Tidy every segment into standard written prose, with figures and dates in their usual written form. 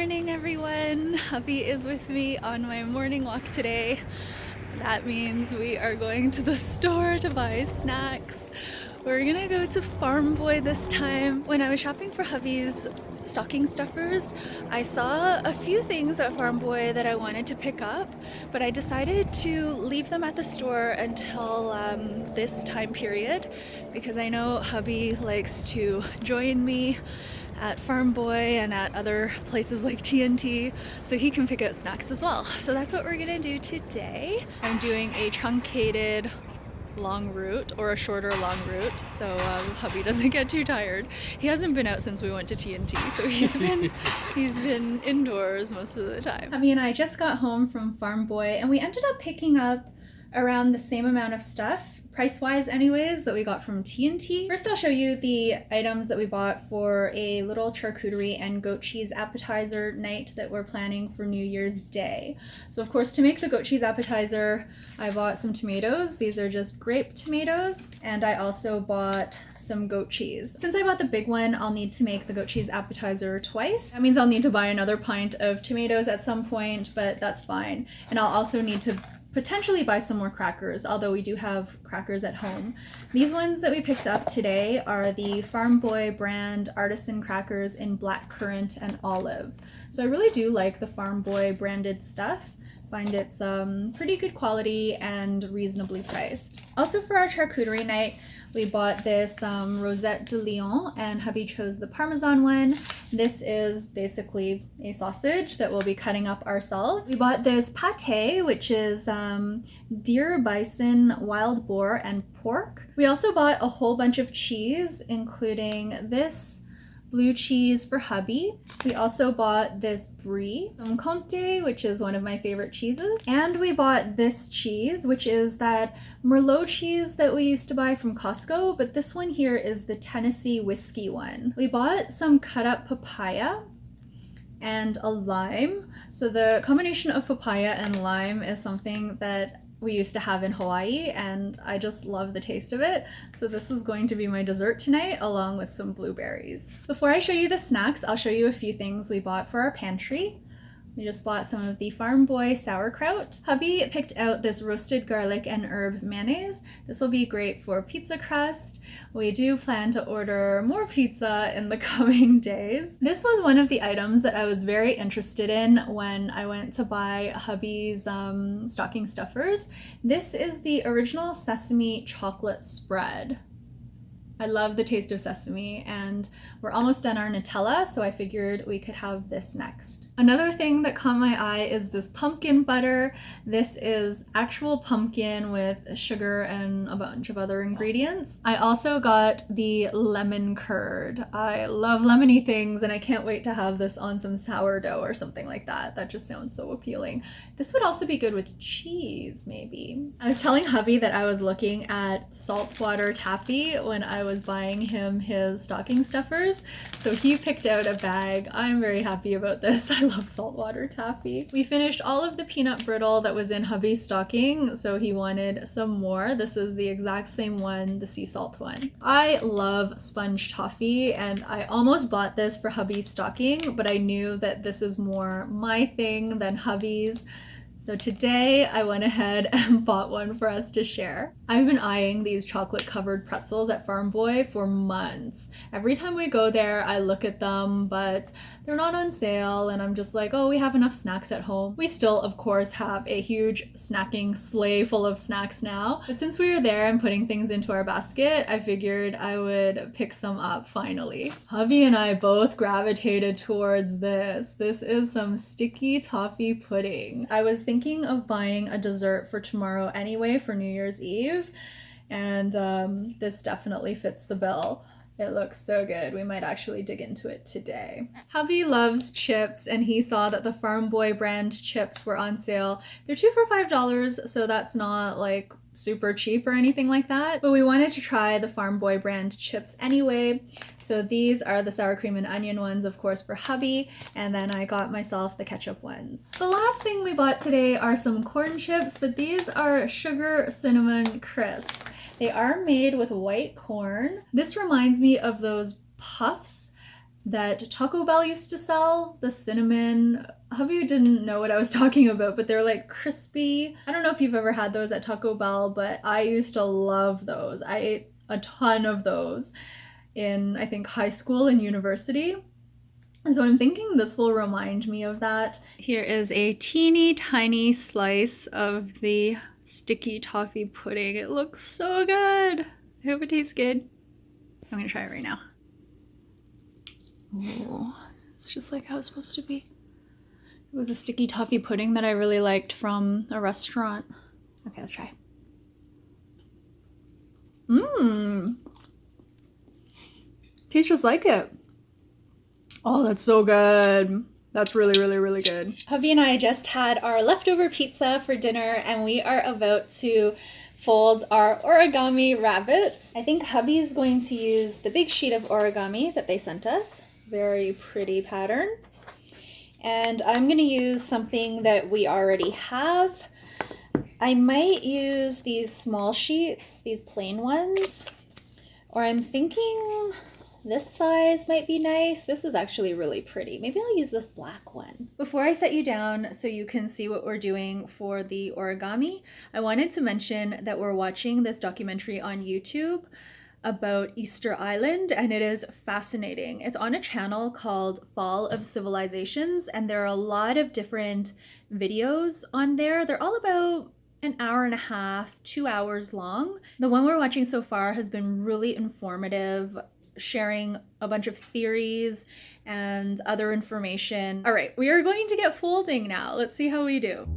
morning, everyone. Hubby is with me on my morning walk today. That means we are going to the store to buy snacks. We're gonna go to Farm Boy this time. When I was shopping for hubby's stocking stuffers, I saw a few things at Farm Boy that I wanted to pick up, but I decided to leave them at the store until this time period because I know hubby likes to join me at Farm Boy and at other places like TNT, so he can pick out snacks as well. So that's what we're gonna do today. I'm doing a truncated long route or a shorter long route, so hubby doesn't get too tired. He hasn't been out since we went to TNT, so he's been indoors most of the time. Hubby and I just got home from Farm Boy and we ended up picking up around the same amount of stuff, price-wise anyways, that we got from TNT. First I'll show you the items that we bought for a little charcuterie and goat cheese appetizer night that we're planning for New Year's Day. So of course, to make the goat cheese appetizer, I bought some tomatoes. These are just grape tomatoes, and I also bought some goat cheese. Since I bought the big one, I'll need to make the goat cheese appetizer twice. That means I'll need to buy another pint of tomatoes at some point, but that's fine. And I'll also need to potentially buy some more crackers, although we do have crackers at home. These ones that we picked up today are the Farm Boy brand artisan crackers in blackcurrant and olive. So I really do like the Farm Boy branded stuff. Find it's pretty good quality and reasonably priced. Also for our charcuterie night, we bought this Rosette de Lyon, and hubby chose the Parmesan one. This is basically a sausage that we'll be cutting up ourselves. We bought this pate, which is deer, bison, wild boar, and pork. We also bought a whole bunch of cheese, including this blue cheese for hubby. We also bought this brie, some Comté, which is one of my favorite cheeses. And we bought this cheese, which is that Merlot cheese that we used to buy from Costco, but this one here is the Tennessee whiskey one. We bought some cut up papaya and a lime. So the combination of papaya and lime is something that we used to have in Hawaii, and I just love the taste of it. So this is going to be my dessert tonight, along with some blueberries. Before I show you the snacks, I'll show you a few things we bought for our pantry. We just bought some of the Farm Boy sauerkraut. Hubby picked out this roasted garlic and herb mayonnaise. This will be great for pizza crust. We do plan to order more pizza in the coming days. This was one of the items that I was very interested in when I went to buy hubby's stocking stuffers. This is the original sesame chocolate spread. I love the taste of sesame, and we're almost done our Nutella, so I figured we could have this next. Another thing that caught my eye is this pumpkin butter. This is actual pumpkin with sugar and a bunch of other ingredients. I also got the lemon curd. I love lemony things, and I can't wait to have this on some sourdough or something like that. That just sounds so appealing. This would also be good with cheese, maybe. I was telling hubby that I was looking at saltwater taffy when I was buying him his stocking stuffers, so he picked out a bag. I'm very happy about this. I love saltwater taffy. We finished all of the peanut brittle that was in hubby's stocking, so he wanted some more. This is the exact same one, the sea salt one. I love sponge toffee, and I almost bought this for hubby's stocking, but I knew that this is more my thing than hubby's. So today I went ahead and bought one for us to share. I've been eyeing these chocolate covered pretzels at Farm Boy for months. Every time we go there, I look at them, but they're not on sale, and I'm just like, oh, we have enough snacks at home. We still, of course, have a huge snacking sleigh full of snacks now. But since we were there and putting things into our basket, I figured I would pick some up finally. Hubby and I both gravitated towards this. This is some sticky toffee pudding. I was thinking of buying a dessert for tomorrow anyway for New Year's Eve, and this definitely fits the bill. It looks so good. We might actually dig into it today. Hubby loves chips, and he saw that the Farm Boy brand chips were on sale. They're 2 for $5, so that's not like super cheap or anything like that, but we wanted to try the Farm Boy brand chips anyway. So these are the sour cream and onion ones, of course, for hubby, and then I got myself the ketchup ones. The last thing we bought today are some corn chips, but these are sugar cinnamon crisps. They are made with white corn. This reminds me of those puffs that Taco Bell used to sell, the cinnamon. Hubby didn't know what I was talking about, but they're like crispy. I don't know if you've ever had those at Taco Bell, but I used to love those. I ate a ton of those in, I think, high school and university. And so I'm thinking this will remind me of that. Here is a teeny tiny slice of the sticky toffee pudding. It looks so good. I hope it tastes good. I'm gonna try it right now. Oh, it's just like how it's supposed to be. It was a sticky toffee pudding that I really liked from a restaurant. Okay, let's try. Tastes just like it. Oh, that's so good. That's really, really, really good. Hubby and I just had our leftover pizza for dinner, and we are about to fold our origami rabbits. I think Hubby's going to use the big sheet of origami that they sent us. Very pretty pattern. And I'm gonna use something that we already have. I might use these small sheets, these plain ones, or I'm thinking this size might be nice. This is actually really pretty. Maybe I'll use this black one. Before I set you down so you can see what we're doing for the origami, I wanted to mention that we're watching this documentary on YouTube about Easter Island, and it is fascinating. It's on a channel called Fall of Civilizations, and there are a lot of different videos on there. They're all about an hour and a half, 2 hours long. The one we're watching so far has been really informative, sharing a bunch of theories and other information. All right, we are going to get folding now. Let's see how we do.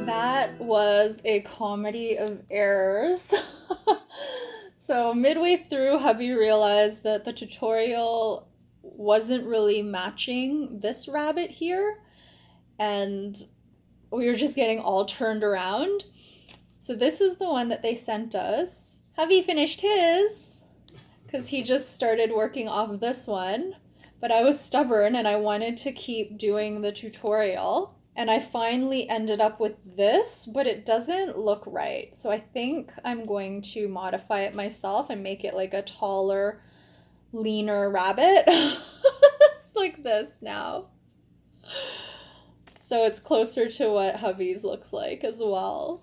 That was a comedy of errors. So midway through, Hubby realized that the tutorial wasn't really matching this rabbit here, and we were just getting all turned around. So this is the one that they sent us. Hubby finished his because he just started working off this one, but I was stubborn and I wanted to keep doing the tutorial. And I finally ended up with this, but it doesn't look right. So I think I'm going to modify it myself and make it like a taller, leaner rabbit. It's like this now. So it's closer to what Hubby's looks like as well.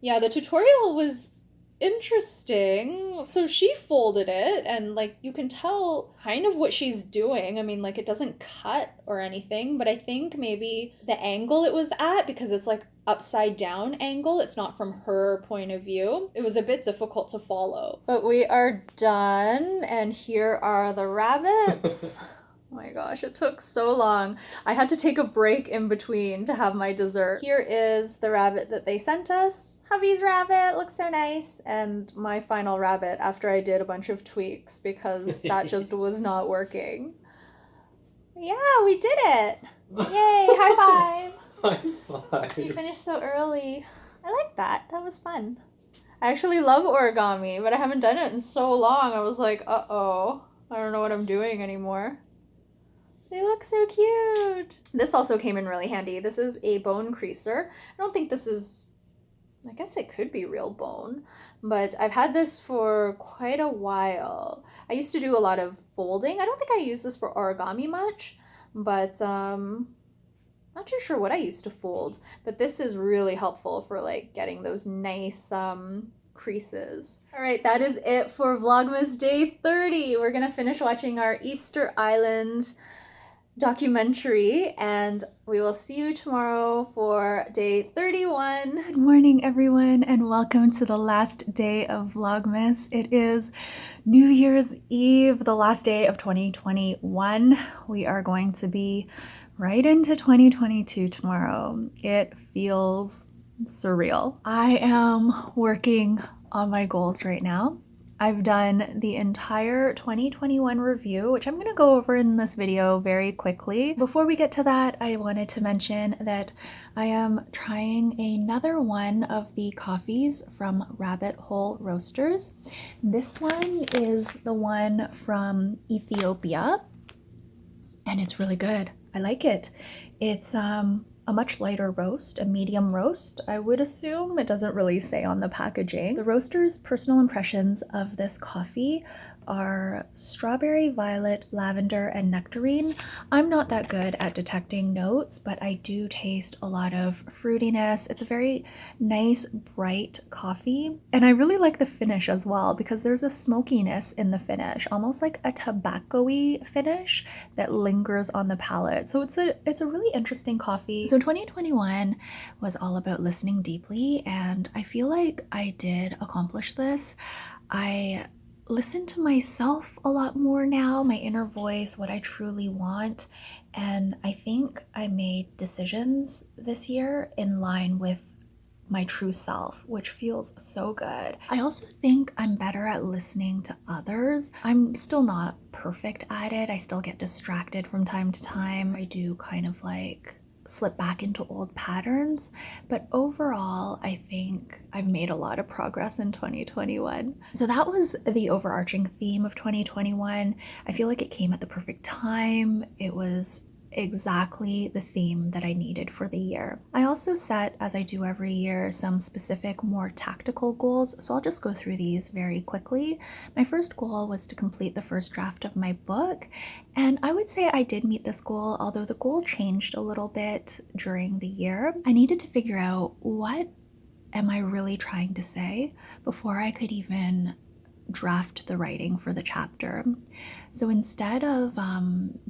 Yeah, the tutorial was interesting. So she folded it, and like you can tell kind of what she's doing. I mean, like it doesn't cut or anything, but I think maybe the angle it was at, because it's like upside down angle, it's not from her point of view, it was a bit difficult to follow. But we are done, and here are the rabbits. Oh my gosh, it took so long. I had to take a break in between to have my dessert. Here is the rabbit that they sent us. Hubby's rabbit looks so nice. And my final rabbit after I did a bunch of tweaks because that just was not working. Yeah, we did it. Yay, high five! High You five. finished so early. I like that. That was fun. I actually love origami, but I haven't done it in so long. I was like, uh-oh. I don't know what I'm doing anymore. They look so cute. This also came in really handy. This is a bone creaser. I don't think this is, I guess it could be real bone, but I've had this for quite a while. I used to do a lot of folding. I don't think I use this for origami much, but not too sure what I used to fold, but this is really helpful for like getting those nice creases. All right, that is it for Vlogmas Day 30. We're gonna finish watching our Easter Island documentary, and we will see you tomorrow for day 31. Good morning, everyone, and welcome to the last day of Vlogmas. It is New Year's Eve, the last day of 2021. We are going to be right into 2022 tomorrow. It feels surreal. I am working on my goals right now. I've done the entire 2021 review, which I'm going to go over in this video very quickly. Before we get to that, I wanted to mention that I am trying another one of the coffees from Rabbit Hole Roasters. This one is the one from Ethiopia, and it's really good. I like it. It's a much lighter roast, a medium roast, I would assume. It doesn't really say on the packaging. The roaster's personal impressions of this coffee are strawberry, violet, lavender, and nectarine. I'm not that good at detecting notes, but I do taste a lot of fruitiness. It's a very nice, bright coffee. And I really like the finish as well, because there's a smokiness in the finish, almost like a tobacco-y finish that lingers on the palate. So it's a really interesting coffee. So 2021 was all about listening deeply, and I feel like I did accomplish this. I listen to myself a lot more now, my inner voice, what I truly want. And I think I made decisions this year in line with my true self, which feels so good. I also think I'm better at listening to others. I'm still not perfect at it. I still get distracted from time to time. I do kind of like slip back into old patterns, but overall I think I've made a lot of progress in 2021. So that was the overarching theme of 2021. I feel like it came at the perfect time. It was exactly the theme that I needed for the year. I also set, as I do every year, some specific, more tactical goals, so I'll just go through these very quickly. My first goal was to complete the first draft of my book, and I would say I did meet this goal, although the goal changed a little bit during the year. I needed to figure out, what am I really trying to say before I could even draft the writing for the chapter. So instead of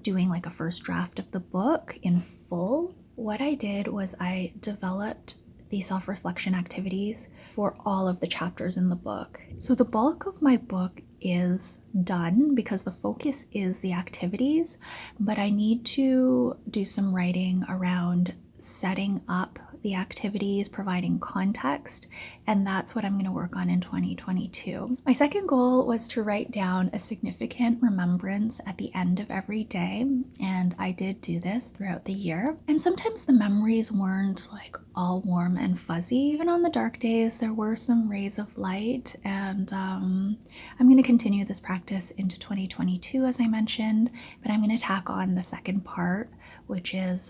doing like a first draft of the book in full, what I did was I developed the self-reflection activities for all of the chapters in the book. So the bulk of my book is done because the focus is the activities, but I need to do some writing around setting up the activities, providing context, and that's what I'm going to work on in 2022. My second goal was to write down a significant remembrance at the end of every day, and I did do this throughout the year. And sometimes the memories weren't like all warm and fuzzy. Even on the dark days, there were some rays of light, and I'm going to continue this practice into 2022, as I mentioned, but I'm going to tack on the second part, which is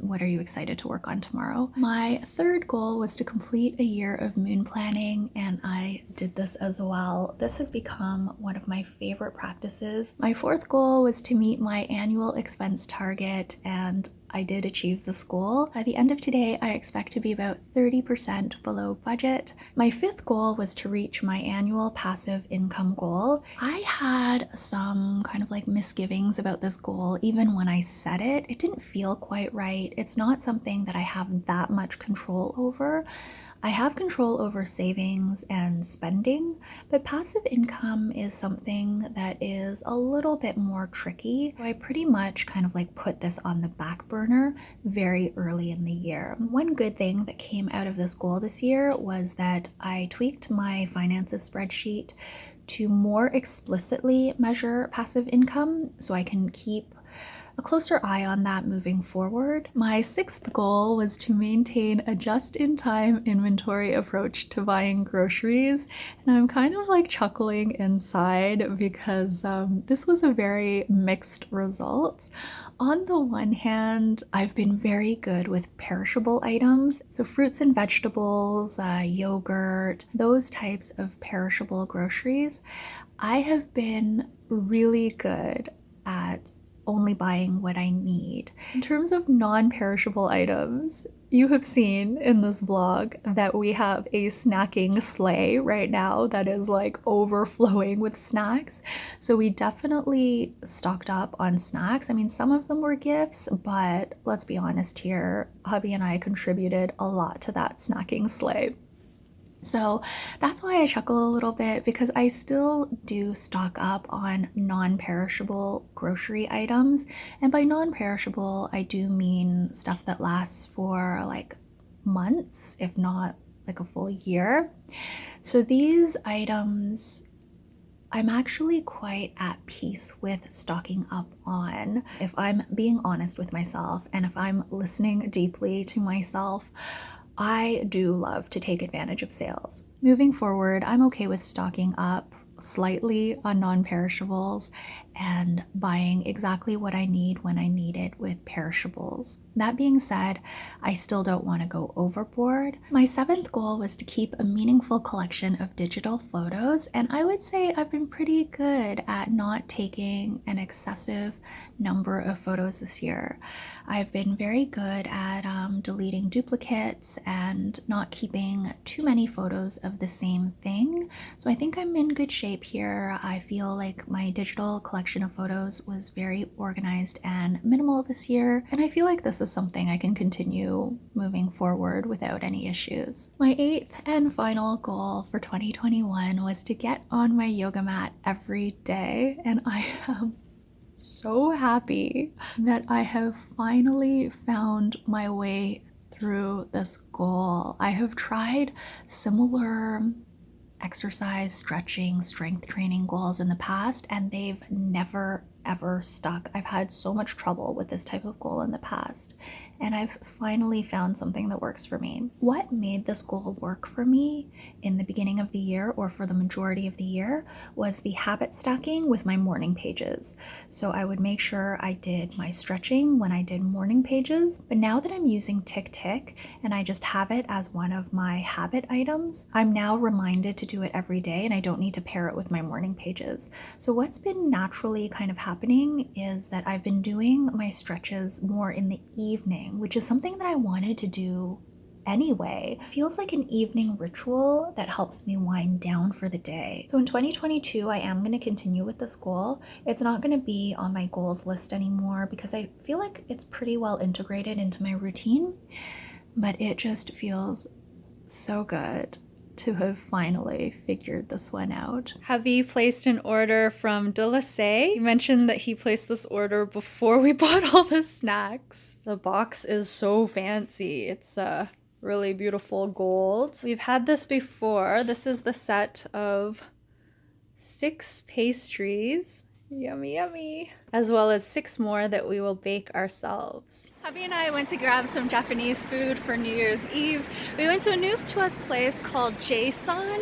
what are you excited to work on tomorrow? My third goal was to complete a year of moon planning, and I did this as well. This has become one of my favorite practices. My fourth goal was to meet my annual expense target, and I did achieve this goal. By the end of today, I expect to be about 30% below budget. My fifth goal was to reach my annual passive income goal. I had some kind of like misgivings about this goal. Even when I set it, it didn't feel quite right. It's not something that I have that much control over. I have control over savings and spending, but passive income is something that is a little bit more tricky. So I pretty much kind of like put this on the back burner very early in the year. One good thing that came out of this goal this year was that I tweaked my finances spreadsheet to more explicitly measure passive income so I can keep a closer eye on that moving forward. My sixth goal was to maintain a just-in-time inventory approach to buying groceries, and I'm kind of like chuckling inside because this was a very mixed result. On the one hand, I've been very good with perishable items, so fruits and vegetables, yogurt, those types of perishable groceries. I have been really good at only buying what I need. In terms of non-perishable items, you have seen in this vlog that we have a snacking sleigh right now that is like overflowing with snacks. So we definitely stocked up on snacks. I mean, some of them were gifts, but let's be honest here, hubby and I contributed a lot to that snacking sleigh. So that's why I chuckle a little bit, because I still do stock up on non-perishable grocery items. And by non-perishable, I do mean stuff that lasts for like months, if not like a full year. So these items I'm actually quite at peace with stocking up on. If I'm being honest with myself and if I'm listening deeply to myself, I do love to take advantage of sales. Moving forward, I'm okay with stocking up slightly on non-perishables and buying exactly what I need when I need it with perishables. That being said, I still don't want to go overboard. My seventh goal was to keep a meaningful collection of digital photos, and I would say I've been pretty good at not taking an excessive number of photos this year. I've been very good at deleting duplicates and not keeping too many photos of the same thing. So I think I'm in good shape here. I feel like my digital collection of photos was very organized and minimal this year, and I feel like this is something I can continue moving forward without any issues. My eighth and final goal for 2021 was to get on my yoga mat every day, and I am so happy that I have finally found my way through this goal. I have tried similar exercise, stretching, strength training goals in the past, and they've never ever stuck. I've had so much trouble with this type of goal in the past, and I've finally found something that works for me. What made this goal work for me in the beginning of the year, or for the majority of the year, was the habit stacking with my morning pages. So I would make sure I did my stretching when I did morning pages, but now that I'm using Tick and I just have it as one of my habit items, I'm now reminded to do it every day, and I don't need to pair it with my morning pages. So what's been naturally kind of happening is that I've been doing my stretches more in the evening, which is something that I wanted to do anyway. It feels like an evening ritual that helps me wind down for the day. So in 2022, I am going to continue with this goal. It's not going to be on my goals list anymore because I feel like it's pretty well integrated into my routine, but it just feels so good to have finally figured this one out. Hubby placed an order from Delysees. He mentioned that he placed this order before we bought all the snacks. The box is so fancy. It's really beautiful gold. We've had this before. This is the set of 6 pastries. Yummy, yummy. As well as 6 more that we will bake ourselves. Hubby and I went to grab some Japanese food for New Year's Eve. We went to a new to us place called J.San,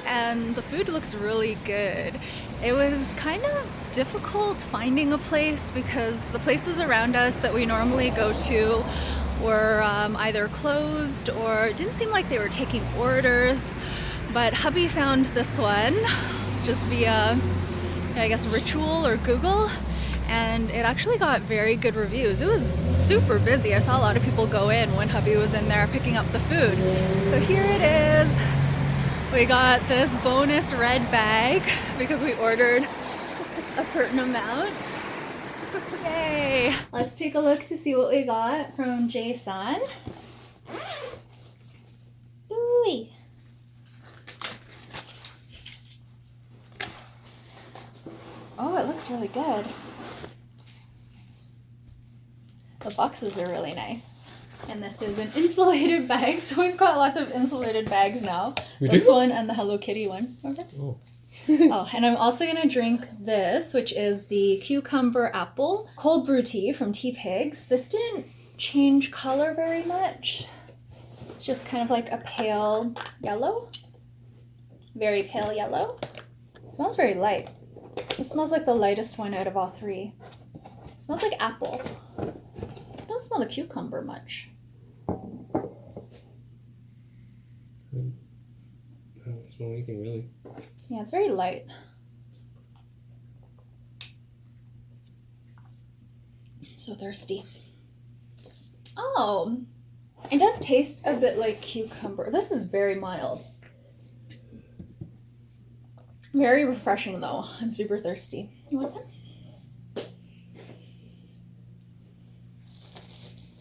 and the food looks really good. It was kind of difficult finding a place because the places around us that we normally go to were either closed or it didn't seem like they were taking orders. But hubby found this one just via, I guess, Ritual or Google, and it actually got very good reviews. It was super busy. I saw a lot of people go in when hubby was in there picking up the food. So here it is. We got this bonus red bag because we ordered a certain amount. Yay! Let's take a look to see what we got from J.San. Ooh. Oh, it looks really good. The boxes are really nice. And this is an insulated bag, so we've got lots of insulated bags now. This one and the Hello Kitty one. Remember? Oh. Oh, and I'm also gonna drink this, which is the cucumber apple cold brew tea from Teapigs. This didn't change color very much. It's just kind of like a pale yellow. Very pale yellow. It smells very light. It smells like the lightest one out of all three. It smells like apple. It doesn't smell the cucumber much. I don't smell anything really. Yeah, it's very light. So thirsty. Oh, it does taste a bit like cucumber. This is very mild. Very refreshing though. I'm super thirsty. You want some?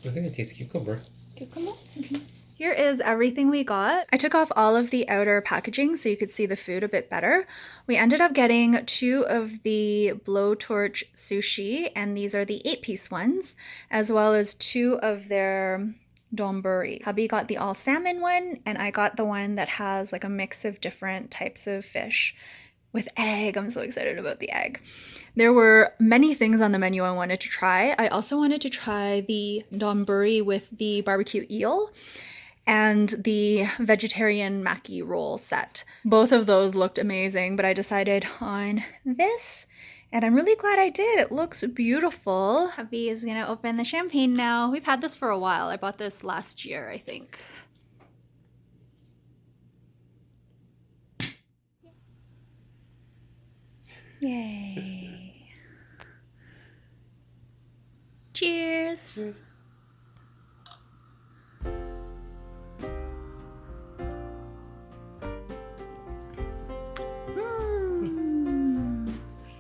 I think it tastes cucumber. Cucumber? Okay. Here is everything we got. I took off all of the outer packaging so you could see the food a bit better. We ended up getting 2 of the blowtorch sushi, and these are the 8-piece ones, as well as 2 of their donburi. Hubby got the all salmon one, and I got the one that has like a mix of different types of fish with egg. I'm so excited about the egg. There were many things on the menu I wanted to try. I also wanted to try the donburi with the barbecue eel and the vegetarian maki roll set. Both of those looked amazing, but I decided on this, and I'm really glad I did. It looks beautiful. Hubby is gonna open the champagne now. We've had this for a while. I bought this last year, I think. Yay. Cheers. Cheers.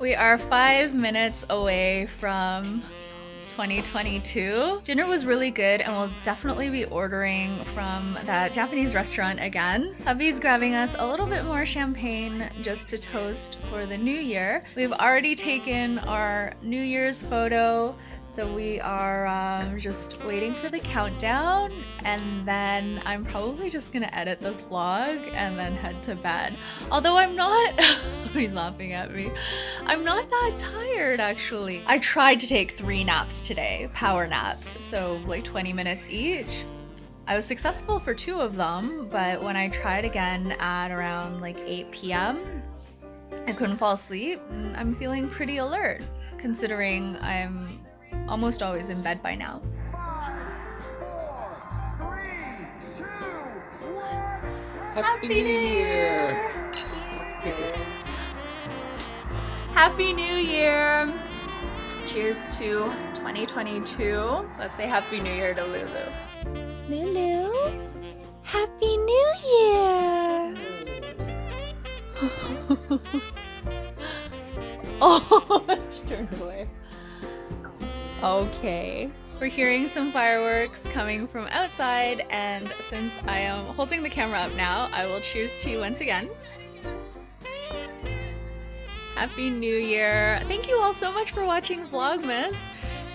We are 5 minutes away from 2022. Dinner was really good, and we'll definitely be ordering from that Japanese restaurant again. Hubby's grabbing us a little bit more champagne just to toast for the new year. We've already taken our New Year's photo, so we are just waiting for the countdown, and then I'm probably just gonna edit this vlog and then head to bed. Although I'm not, he's laughing at me, I'm not that tired actually. I tried to take 3 naps today, power naps, so like 20 minutes each. I was successful for 2 of them, but when I tried again at around like 8 p.m., I couldn't fall asleep. I'm feeling pretty alert considering I'm almost always in bed by now. 5, 4, 3, 2, 1. Happy New Year! Cheers! Happy New Year! Cheers to 2022. Let's say Happy New Year to Lulu. Lulu, Happy New Year! Oh, she turned away. Okay. We're hearing some fireworks coming from outside, and since I am holding the camera up now, I will cheers to you once again. Happy New Year! Thank you all so much for watching Vlogmas.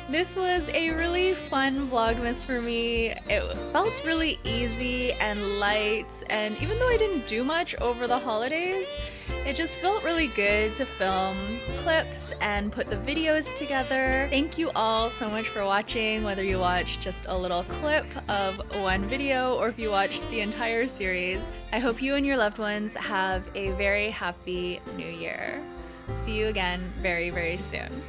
This was a really fun Vlogmas for me. It felt really easy and light, and even though I didn't do much over the holidays, it just felt really good to film clips and put the videos together. Thank you all so much for watching, whether you watched just a little clip of one video or if you watched the entire series. I hope you and your loved ones have a very happy new year. See you again very, very soon.